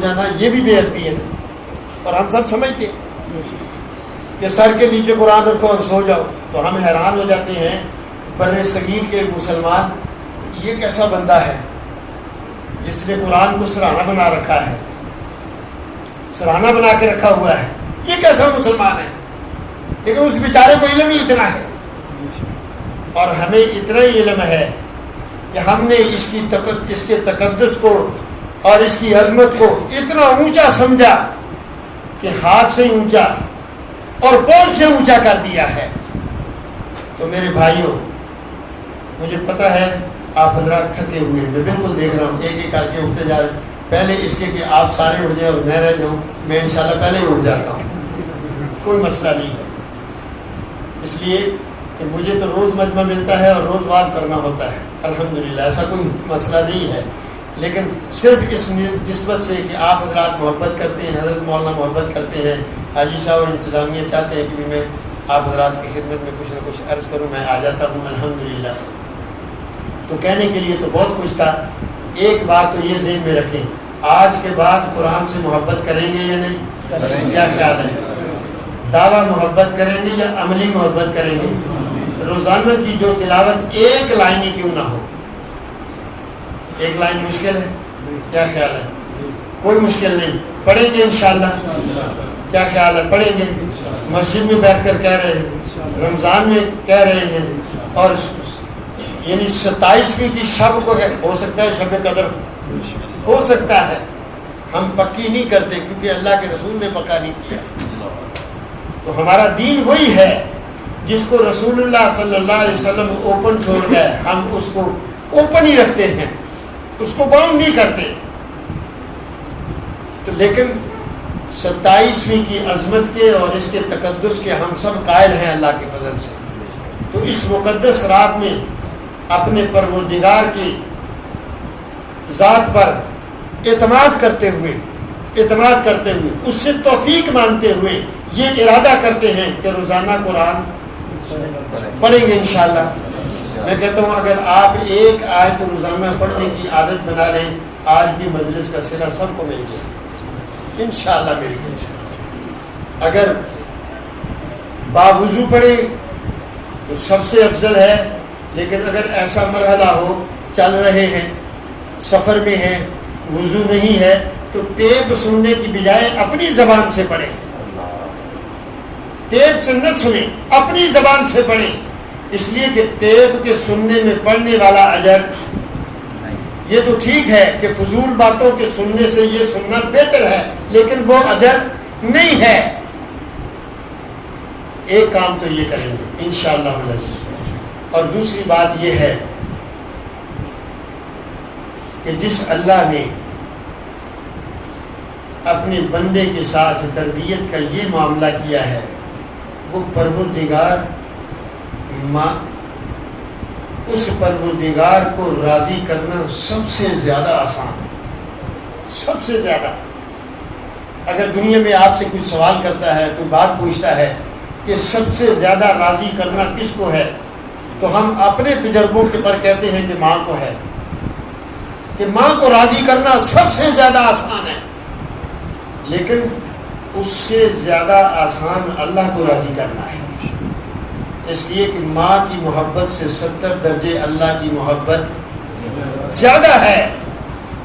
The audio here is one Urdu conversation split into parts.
جانا یہ بھی بے ادبی ہے نا، اور ہم سب سمجھتے ہیں کہ سر کے نیچے قرآن رکھو اور سو جاؤ، تو ہم حیران ہو جاتے ہیں بر صغیر کے مسلمان یہ کیسا بندہ ہے جس نے قرآن کو سرہانہ بنا رکھا ہے، سرہانہ بنا کے رکھا ہوا ہے، یہ کیسا مسلمان ہے؟ لیکن اس بیچارے کو علم ہی اتنا ہے، اور ہمیں اتنا ہی علم ہے کہ ہم نے اس کے تقدس کو اور اس کی عظمت کو اتنا اونچا سمجھا کہ ہاتھ سے اونچا اور پونچھ سے اونچا کر دیا ہے۔ تو میرے بھائیوں، مجھے پتہ ہے آپ حضرات تھکے ہوئے ہیں، میں بالکل دیکھ رہا ہوں ایک ایک کر کے اٹھتے جا رہے ہیں، پہلے اس کے کہ آپ سارے اٹھ جائیں اور میں رہ جاؤں، میں انشاءاللہ پہلے ہی اٹھ جاتا ہوں، کوئی مسئلہ نہیں ہے، اس لیے کہ مجھے تو روز مجمع ملتا ہے اور روز واز کرنا ہوتا ہے، الحمدللہ ایسا کوئی مسئلہ نہیں ہے، لیکن صرف اس نسبت سے کہ آپ حضرات محبت کرتے ہیں، حضرت مولانا محبت کرتے ہیں، حاجی صاحب اور انتظامیہ چاہتے ہیں کہ میں آپ حضرات کی خدمت میں کچھ نہ کچھ عرض کروں، میں آ جاتا ہوں الحمدللہ۔ تو کہنے کے لیے تو بہت کچھ تھا، ایک بات تو یہ ذہن میں رکھیں، آج کے بعد قرآن سے محبت کریں گے یا نہیں؟ کیا خیال ہے؟ دعویٰ محبت کریں گے یا عملی محبت کریں گے؟ روزانہ کی جو تلاوت ایک لائن ہی کیوں نہ ہو، ایک لائن مشکل ہے؟ کیا خیال ہے؟ کوئی مشکل نہیں، پڑھیں گے انشاءاللہ؟ کیا خیال ہے؟ پڑھیں گے؟ مسجد میں بیٹھ کر کہہ رہے ہیں، رمضان میں کہہ رہے ہیں، اور یعنی 27ویں کی شب کو ہو سکتا ہے شب قدر ہو سکتا ہے، ہم پکی نہیں کرتے کیونکہ اللہ کے رسول نے پکا نہیں کیا۔ تو ہمارا دین وہی ہے جس کو رسول اللہ صلی اللہ علیہ وسلم اوپن چھوڑ گئے، ہم اس کو اوپن ہی رکھتے ہیں، اس کو باؤنڈ نہیں کرتے۔ تو لیکن 27ویں کی عظمت کے اور اس کے تقدس کے ہم سب قائل ہیں اللہ کے فضل سے، تو اس مقدس رات میں اپنے پروردگار کی ذات پر اعتماد کرتے ہوئے اس سے توفیق مانگتے ہوئے یہ ارادہ کرتے ہیں کہ روزانہ قرآن پڑھیں گے انشاءاللہ۔ میں کہتا ہوں اگر آپ ایک آیت روزانہ پڑھنے کی عادت بنا لیں، آج کی مجلس کا صلہ سب کو مل جائے انشاءاللہ مل جائے۔ اگر باوضو پڑھیں تو سب سے افضل ہے، لیکن اگر ایسا مرحلہ ہو چل رہے ہیں، سفر میں ہیں، وضو نہیں ہے، تو ٹیپ سننے کی بجائے اپنی زبان سے پڑھیں، ٹیپ سے نہ سنیں، اپنی زبان سے پڑھیں، اس لیے کہ ٹیپ کے سننے میں پڑھنے والا اجر، یہ تو ٹھیک ہے کہ فضول باتوں کے سننے سے یہ سننا بہتر ہے، لیکن وہ اجر نہیں ہے۔ ایک کام تو یہ کریں گے انشاءاللہ العزیز، اور دوسری بات یہ ہے کہ جس اللہ نے اپنے بندے کے ساتھ تربیت کا یہ معاملہ کیا ہے، وہ پروردگار اس پروردگار کو راضی کرنا سب سے زیادہ آسان ہے، سب سے زیادہ۔ اگر دنیا میں آپ سے کوئی سوال کرتا ہے، کوئی بات پوچھتا ہے کہ سب سے زیادہ راضی کرنا کس کو ہے، تو ہم اپنے تجربوں کے پر کہتے ہیں کہ ماں کو ہے، کہ ماں کو راضی کرنا سب سے زیادہ آسان ہے، لیکن اس سے زیادہ آسان اللہ کو راضی کرنا ہے، اس لیے کہ ماں کی محبت سے 70 درجے اللہ کی محبت زیادہ ہے۔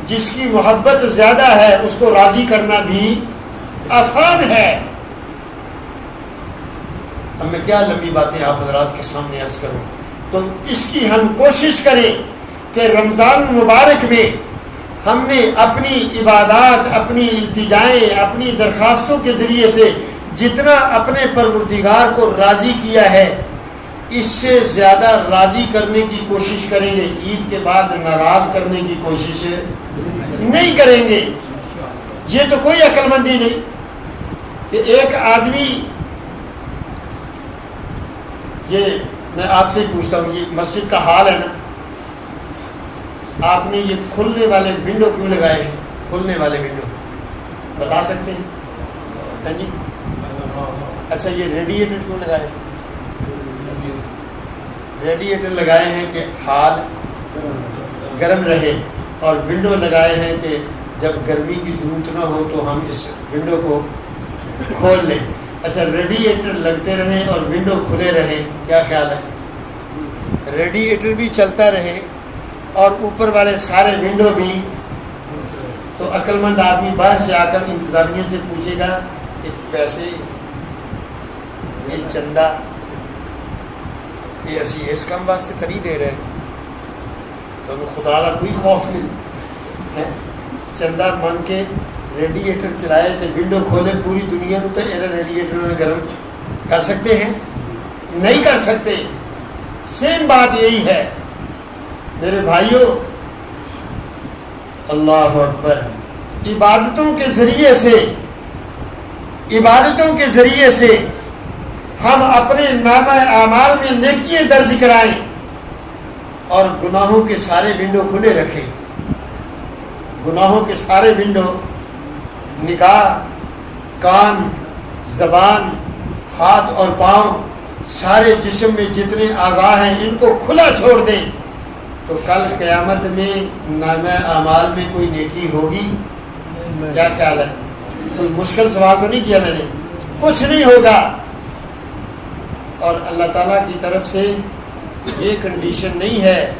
جس کی محبت زیادہ ہے اس کو راضی کرنا بھی آسان ہے۔ اب میں کیا لمبی باتیں آپ حضرات کے سامنے عرض کروں، تو اس کی ہم کوشش کریں کہ رمضان مبارک میں ہم نے اپنی عبادات، اپنی التجائیں، اپنی درخواستوں کے ذریعے سے جتنا اپنے پروردگار کو راضی کیا ہے، اس سے زیادہ راضی کرنے کی کوشش کریں گے۔ عید کے بعد ناراض کرنے کی کوشش نہیں کریں گے۔ یہ تو کوئی عقل مندی نہیں کہ ایک آدمی، یہ میں آپ سے پوچھتا ہوں، یہ مسجد کا حال ہے نا، آپ نے یہ کھلنے والے ونڈو کیوں لگائے ہیں؟ کھلنے والے ونڈو بتا سکتے ہیں؟ ہاں جی، اچھا یہ ریڈیٹر کیوں لگائے؟ ریڈیٹر لگائے ہیں کہ حال گرم رہے، اور ونڈو لگائے ہیں کہ جب گرمی کی ضرورت نہ ہو تو ہم اس ونڈو کو کھول لیں. اچھا ریڈیٹر لگتے رہیں اور ونڈو کھلے رہیں, کیا خیال ہے؟ ریڈیٹر بھی چلتا رہے اور اوپر والے سارے ونڈو بھی, تو عقل مند آدمی باہر سے آ کر انتظامیہ سے پوچھے گا کہ پیسے, یہ چندہ, یہ اسی اس کام واسطے تھری دے رہے ہیں, تو خدا کا کوئی خوف نہیں ہے. چندہ مان کے ریڈیٹر چلائے تو ونڈو کھولے پوری دنیا کو, تو ریڈیٹر گرم کر سکتے ہیں؟ نہیں کر سکتے. سیم بات یہی ہے میرے بھائیوں. اللہ اکبر. عبادتوں کے ذریعے سے ہم اپنے نامہ اعمال میں نیکیاں درج کرائیں اور گناہوں کے سارے ونڈو کھلے رکھیں. گناہوں کے سارے ونڈو, نگاہ, کان, زبان, ہاتھ اور پاؤں, سارے جسم میں جتنے اعضاء ہیں ان کو کھلا چھوڑ دیں, تو کل قیامت میں نامہ اعمال میں کوئی نیکی ہوگی؟ کیا خیال ہے؟ کوئی مشکل سوال تو نہیں کیا میں نے؟ کچھ نہیں ہوگا. اور اللہ تعالیٰ کی طرف سے یہ کنڈیشن نہیں ہے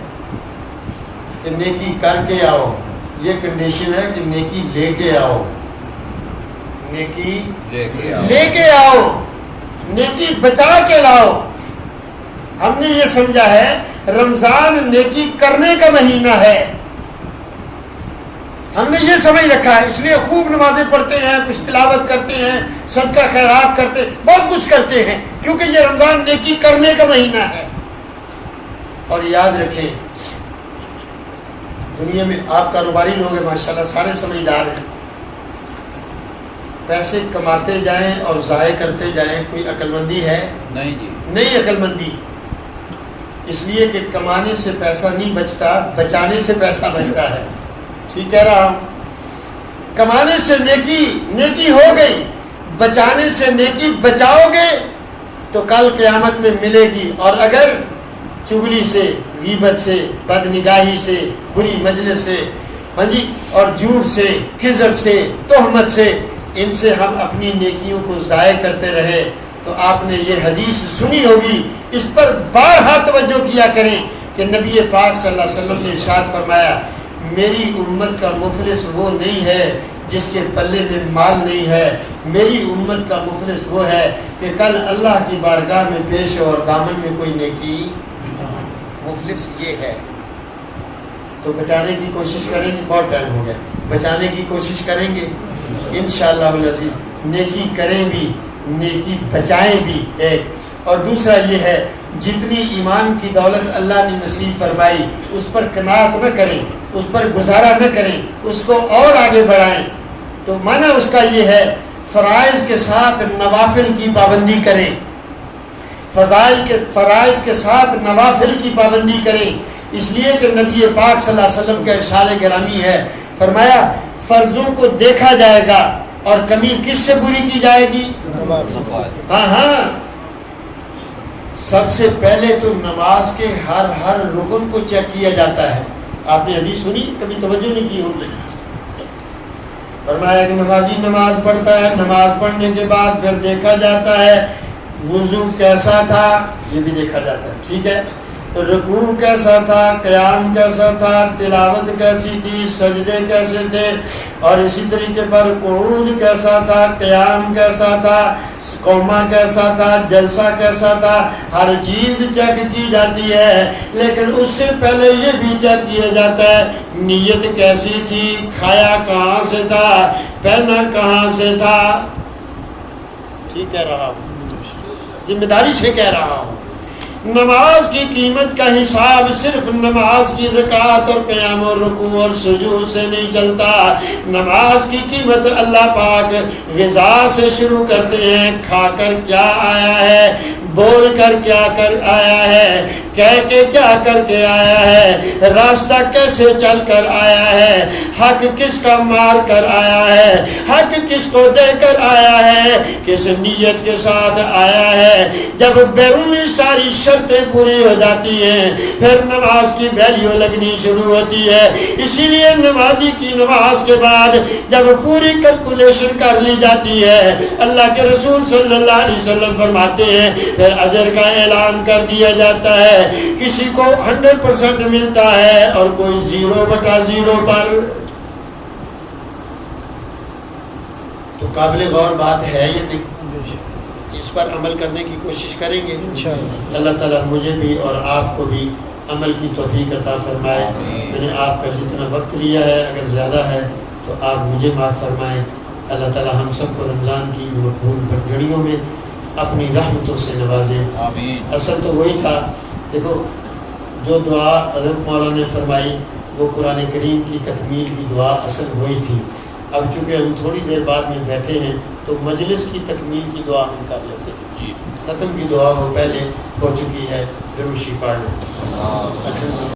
کہ نیکی کر کے آؤ, یہ کنڈیشن ہے کہ نیکی لے کے آؤ. نیکی لے کے آؤ, نیکی بچا کے لاؤ. ہم نے یہ سمجھا ہے رمضان نیکی کرنے کا مہینہ ہے, ہم نے یہ سمجھ رکھا ہے, اس لیے خوب نمازیں پڑھتے ہیں, کچھ تلاوت کرتے ہیں, صدقہ خیرات کرتے ہیں, بہت کچھ کرتے ہیں, کیونکہ یہ رمضان نیکی کرنے کا مہینہ ہے. اور یاد رکھیں دنیا میں آپ کاروباری لوگ ہیں ماشاءاللہ, سارے سمجھدار ہیں, پیسے کماتے جائیں اور ضائع کرتے جائیں, کوئی عقل مندی ہے؟ نہیں جی, نہیں عقل مندی. اس لیے کہ کمانے سے پیسہ نہیں بچتا, بچانے سے پیسہ بچتا ہے. ٹھیک کہہ رہا ہوں؟ کمانے سے نیکی ہو گئی, بچانے سے نیکی بچاؤ گے تو کل قیامت میں ملے گی. اور اگر چغلی سے, غیبت سے, بدنگاہی سے, بری مجلس سے, ہاں جی, اور جھوٹ سے, کذب سے, تہمت سے, ان سے ہم اپنی نیکیوں کو ضائع کرتے رہے, تو آپ نے یہ حدیث سنی ہوگی, اس پر بارہا توجہ کیا کریں کہ نبی پاک صلی اللہ علیہ وسلم نے ارشاد فرمایا میری امت کا مفلس وہ نہیں ہے جس کے پلے میں مال نہیں ہے, میری امت کا مفلس وہ ہے کہ کل اللہ کی بارگاہ میں پیش اور دامن میں کوئی نیکی. مفلس یہ ہے. تو بچانے کی کوشش کریں گے, بہت ٹائم ہو گیا, بچانے کی کوشش کریں گے انشاءاللہ العزیز. نیکی کریں بھی, نیکی بچائیں بھی, ایک. اور دوسرا یہ ہے جتنی ایمان کی دولت اللہ نے نصیب فرمائی اس پر قناعت نہ کریں, اس پر گزارا نہ کریں, اس کو اور آگے بڑھائیں. تو معنی اس کا یہ ہے فرائض کے ساتھ نوافل کی پابندی کریں, فرائض کے ساتھ نوافل کی پابندی کریں. اس لیے کہ نبی پاک صلی اللہ علیہ وسلم کا ارشاد گرامی ہے, فرمایا فرضوں کو دیکھا جائے گا اور کمی کس سے پوری کی جائے گی؟ ہاں, سب سے پہلے تو نماز کے ہر رکن کو چیک کیا جاتا ہے. آپ نے ابھی سنی, کبھی توجہ نہیں کی ہوگی. فرمایا کہ نمازی نماز پڑھتا ہے, نماز پڑھنے کے بعد پھر دیکھا جاتا ہے وضو کیسا تھا, یہ بھی دیکھا جاتا ہے. ٹھیک ہے, رکوع کیسا تھا, قیام کیسا تھا, تلاوت کیسی تھی, سجدے کیسے تھے, اور اسی طریقے پر قعود کیسا تھا, قیام کیسا تھا, قوما کیسا تھا, جلسہ کیسا تھا. ہر چیز چیک کی جاتی ہے, لیکن اس سے پہلے یہ بھی چیک کیا جاتا ہے نیت کیسی تھی, کھایا کہاں سے تھا, پہنا کہاں سے تھا. ٹھیک کہہ رہا ہوں, ذمہ داری سے کہہ رہا ہوں. نماز کی قیمت کا حساب صرف نماز کی رکعت اور قیام اور رکوع اور سجود سے نہیں چلتا. نماز کی قیمت اللہ پاک غذا سے شروع کرتے ہیں, کھا کر کیا آیا ہے, بول کر کیا کر آیا ہے, کہہ کے کیا کر کے آیا ہے, راستہ کیسے چل کر آیا ہے, حق کس کا مار کر آیا ہے, حق کس کو دے کر آیا ہے, کس نیت کے ساتھ آیا ہے. جب بیرونی ساری شرطیں پوری ہو جاتی ہیں، پھر نماز کی ویلیو لگنی شروع ہوتی ہے۔ اسی لیے نمازی کی نماز کے بعد جب پوری کیلکولیشن کر لی جاتی ہے، اللہ کے رسول صلی اللہ علیہ وسلم فرماتے ہیں پھر اجر کا اعلان کر دیا جاتا ہے۔ کسی کو 100% ملتا ہے اور کوئی 0/0 پر۔ تو قابل غور بات ہے یہ نہیں، اس پر عمل کرنے کی کوشش کریں گے انشاءاللہ۔ اللہ تعالیٰ مجھے بھی اور آپ کو بھی عمل کی توفیق عطا فرمائے۔ میں نے آپ کا جتنا وقت لیا ہے اگر زیادہ ہے تو آپ مجھے معاف فرمائیں۔ اللہ تعالیٰ ہم سب کو رمضان کی مقبول گھڑیوں میں اپنی رحمتوں سے نوازے۔ اصل تو وہی تھا، دیکھو جو دعا حضرت مولانا نے فرمائی وہ قرآن کریم کی تکمیل کی دعا اصل وہی تھی۔ اب چونکہ ہم تھوڑی دیر بعد میں بیٹھے ہیں تو مجلس کی تکمیل کی دعا ہم کر لیتے ہیں۔ ختم کی دعا وہ پہلے ہو چکی ہے، روشی پڑھ لیں۔